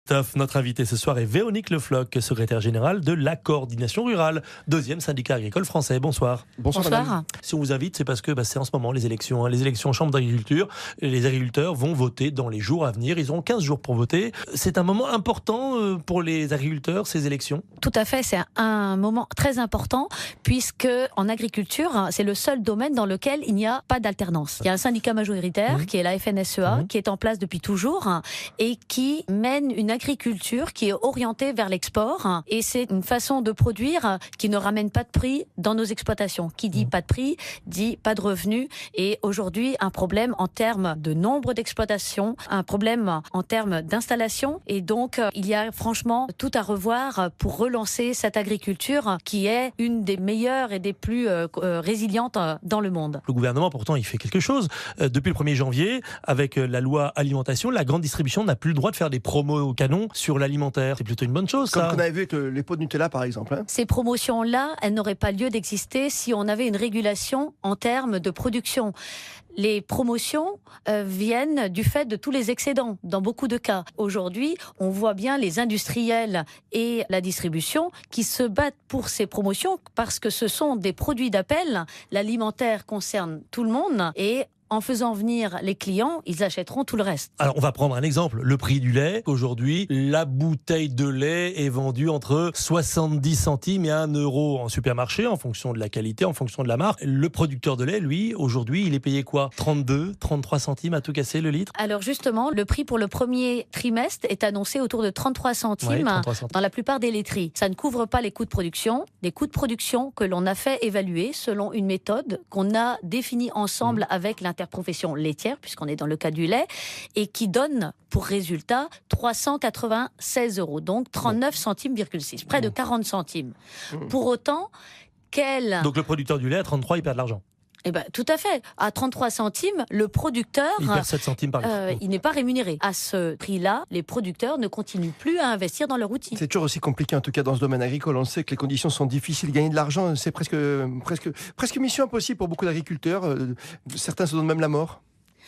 Christophe. Notre invité ce soir est Véronique Le Floch, secrétaire générale de la Coordination Rurale, deuxième syndicat agricole français. Bonsoir. Bonsoir. Madame. Si on vous invite, c'est parce que c'est en ce moment les élections en chambre d'agriculture. Les agriculteurs vont voter dans les jours à venir. Ils auront 15 jours pour voter. C'est un moment important pour les agriculteurs, ces élections? Tout à fait, c'est un moment très important puisque en agriculture, c'est le seul domaine dans lequel il n'y a pas d'alternance. Il y a un syndicat majoritaire qui est la FNSEA, qui est en place depuis toujours et qui mène une agriculture qui est orientée vers l'export. Et c'est une façon de produire qui ne ramène pas de prix dans nos exploitations. Qui dit pas de prix, dit pas de revenus. Et aujourd'hui, un problème en termes de nombre d'exploitations, un problème en termes d'installation. Et donc, il y a franchement tout à revoir pour relancer cette agriculture qui est une des meilleures et des plus résilientes dans le monde. Le gouvernement, pourtant, il fait quelque chose. Depuis le 1er janvier, avec la loi alimentation, la grande distribution n'a plus le droit de faire des promos au canon sur l'alimentaire. C'est plutôt une bonne chose, ça. Comme qu'on avait vu avec les pots de Nutella, par exemple. Hein. Ces promotions-là, elles n'auraient pas lieu d'exister si on avait une régulation en termes de production. Les promotions viennent du fait de tous les excédents, dans beaucoup de cas. Aujourd'hui, on voit bien les industriels et la distribution qui se battent pour ces promotions parce que ce sont des produits d'appel. L'alimentaire concerne tout le monde et en faisant venir les clients, ils achèteront tout le reste. Alors, on va prendre un exemple. Le prix du lait. Aujourd'hui, la bouteille de lait est vendue entre 70 centimes et 1 euro en supermarché, en fonction de la qualité, en fonction de la marque. Le producteur de lait, lui, aujourd'hui, il est payé quoi? 32, 33 centimes à tout casser le litre? Alors justement, le prix pour le premier trimestre est annoncé autour de 33 centimes, 33 centimes. dans la plupart des laiteries. Ça ne couvre pas les coûts de production. Les coûts de production que l'on a fait évaluer selon une méthode qu'on a définie ensemble avec l'interprofession laitière, puisqu'on est dans le cas du lait, et qui donne pour résultat 396 euros, donc 39 centimes,6, près de 40 centimes. Pour autant, Donc le producteur du lait à 33, il perd de l'argent. Eh ben, tout à fait. À 33 centimes, le producteur, Il perd 7 centimes par litre. il n'est pas rémunéré. À ce prix-là, les producteurs ne continuent plus à investir dans leur outil. C'est toujours aussi compliqué, en tout cas dans ce domaine agricole. On sait que les conditions sont difficiles. Gagner de l'argent, c'est presque mission impossible pour beaucoup d'agriculteurs. Certains se donnent même la mort.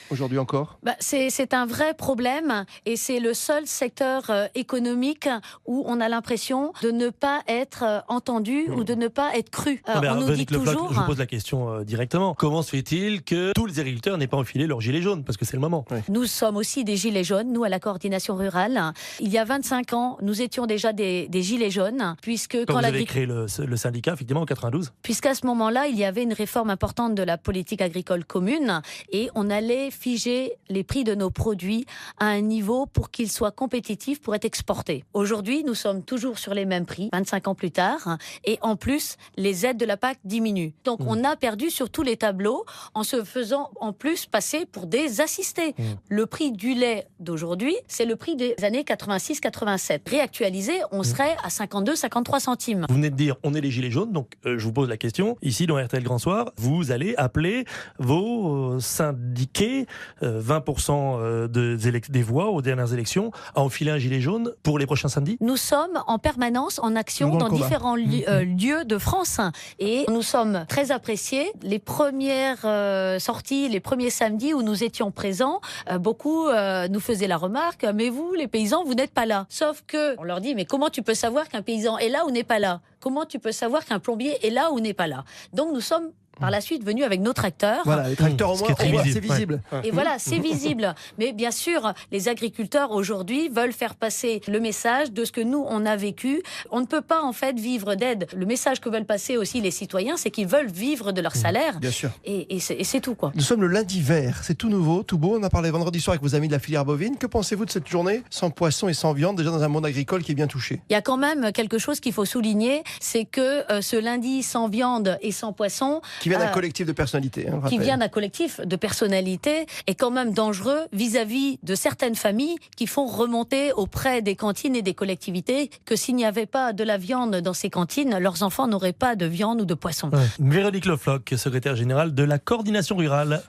Aujourd'hui encore. C'est un vrai problème et c'est le seul secteur économique où on a l'impression de ne pas être entendu ou de ne pas être cru. On nous dit toujours... Je vous pose la question directement. Comment se fait-il que tous les agriculteurs n'aient pas enfilé leur gilet jaune? Parce que c'est le moment. Oui. Nous sommes aussi des gilets jaunes, nous à la Coordination Rurale. Il y a 25 ans, nous étions déjà des gilets jaunes, puisque quand vous avez créé le syndicat, effectivement, en 92. Puisqu'à ce moment-là, il y avait une réforme importante de la politique agricole commune et on allait figer les prix de nos produits à un niveau pour qu'ils soient compétitifs pour être exportés. Aujourd'hui, nous sommes toujours sur les mêmes prix, 25 ans plus tard, et en plus, les aides de la PAC diminuent. Donc on a perdu sur tous les tableaux en se faisant en plus passer pour des assistés. Le prix du lait d'aujourd'hui, c'est le prix des années 86-87. Réactualisé, on serait à 52-53 centimes. Vous venez de dire, on est les gilets jaunes, donc je vous pose la question. Ici, dans RTL Grand Soir, vous allez appeler vos syndiqués 20% des voix aux dernières élections à enfiler un gilet jaune pour les prochains samedis? Nous sommes en permanence en action dans différents lieux de France et nous sommes très appréciés. Les premières sorties, les premiers samedis où nous étions présents, beaucoup nous faisaient la remarque, mais vous, les paysans, vous n'êtes pas là. Sauf que on leur dit, mais comment tu peux savoir qu'un paysan est là ou n'est pas là? Comment tu peux savoir qu'un plombier est là ou n'est pas là? Donc nous sommes par la suite venus avec nos tracteurs. Voilà, les tracteurs au moins, c'est visible. Ouais. Et voilà, c'est visible. Mais bien sûr, les agriculteurs aujourd'hui veulent faire passer le message de ce que nous, on a vécu. On ne peut pas en fait vivre d'aide. Le message que veulent passer aussi les citoyens, c'est qu'ils veulent vivre de leur salaire. Bien sûr. Et c'est tout, quoi. Nous sommes le lundi vert, c'est tout nouveau, tout beau. On a parlé vendredi soir avec vos amis de la filière bovine. Que pensez-vous de cette journée sans poisson et sans viande, déjà dans un monde agricole qui est bien touché? Il y a quand même quelque chose qu'il faut souligner, c'est que ce lundi sans viande et sans poisson... Qui vient d'un collectif de personnalités. Hein, qui vient d'un collectif de personnalités est quand même dangereux vis-à-vis de certaines familles qui font remonter auprès des cantines et des collectivités que s'il n'y avait pas de la viande dans ces cantines, leurs enfants n'auraient pas de viande ou de poisson. Véronique Le Floch, secrétaire générale de la Coordination Rurale.